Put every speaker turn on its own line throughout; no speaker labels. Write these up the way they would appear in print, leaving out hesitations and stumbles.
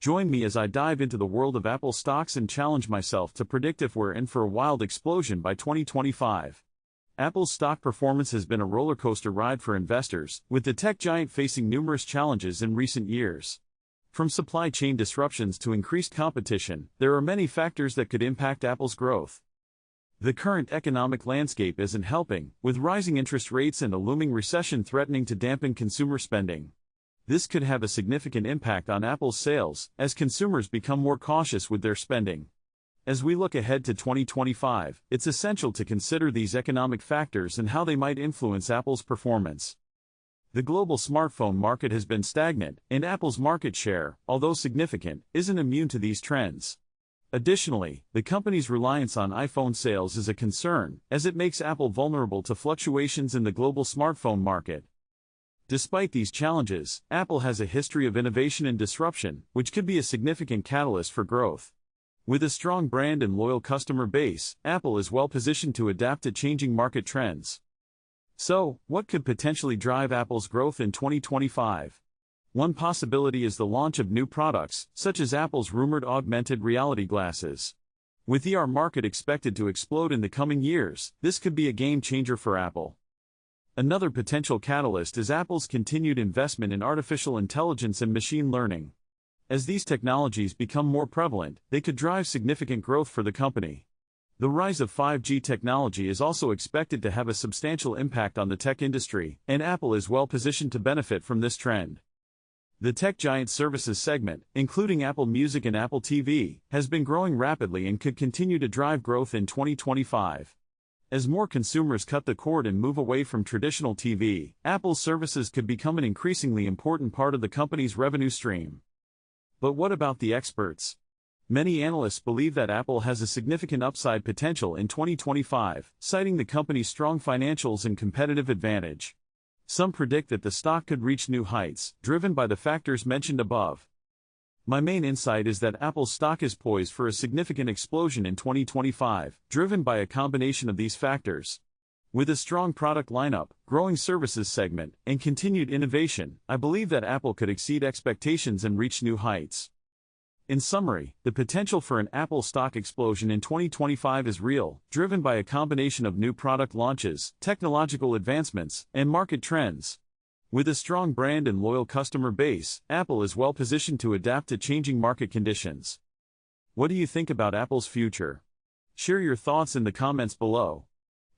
Join me as I dive into the world of Apple stocks and challenge myself to predict if we're in for a wild explosion by 2025. Apple's stock performance has been a rollercoaster ride for investors, with the tech giant facing numerous challenges in recent years. From supply chain disruptions to increased competition, there are many factors that could impact Apple's growth. The current economic landscape isn't helping, with rising interest rates and a looming recession threatening to dampen consumer spending. This could have a significant impact on Apple's sales, as consumers become more cautious with their spending. As we look ahead to 2025, it's essential to consider these economic factors and how they might influence Apple's performance. The global smartphone market has been stagnant, and Apple's market share, although significant, isn't immune to these trends. Additionally, the company's reliance on iPhone sales is a concern, as it makes Apple vulnerable to fluctuations in the global smartphone market. Despite these challenges, Apple has a history of innovation and disruption, which could be a significant catalyst for growth. With a strong brand and loyal customer base, Apple is well positioned to adapt to changing market trends. So, what could potentially drive Apple's growth in 2025? One possibility is the launch of new products, such as Apple's rumored augmented reality glasses. With the AR market expected to explode in the coming years, this could be a game changer for Apple. Another potential catalyst is Apple's continued investment in artificial intelligence and machine learning. As these technologies become more prevalent, they could drive significant growth for the company. The rise of 5G technology is also expected to have a substantial impact on the tech industry, and Apple is well positioned to benefit from this trend. The tech giant services segment, including Apple Music and Apple TV, has been growing rapidly and could continue to drive growth in 2025. As more consumers cut the cord and move away from traditional TV, Apple's services could become an increasingly important part of the company's revenue stream. But what about the experts? Many analysts believe that Apple has a significant upside potential in 2025, citing the company's strong financials and competitive advantage. Some predict that the stock could reach new heights, driven by the factors mentioned above. My main insight is that Apple's stock is poised for a significant explosion in 2025, driven by a combination of these factors. With a strong product lineup, growing services segment, and continued innovation, I believe that Apple could exceed expectations and reach new heights. In summary, the potential for an Apple stock explosion in 2025 is real, driven by a combination of new product launches, technological advancements, and market trends. With a strong brand and loyal customer base, Apple is well positioned to adapt to changing market conditions. What do you think about Apple's future? Share your thoughts in the comments below.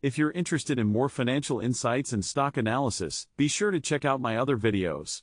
If you're interested in more financial insights and stock analysis, be sure to check out my other videos.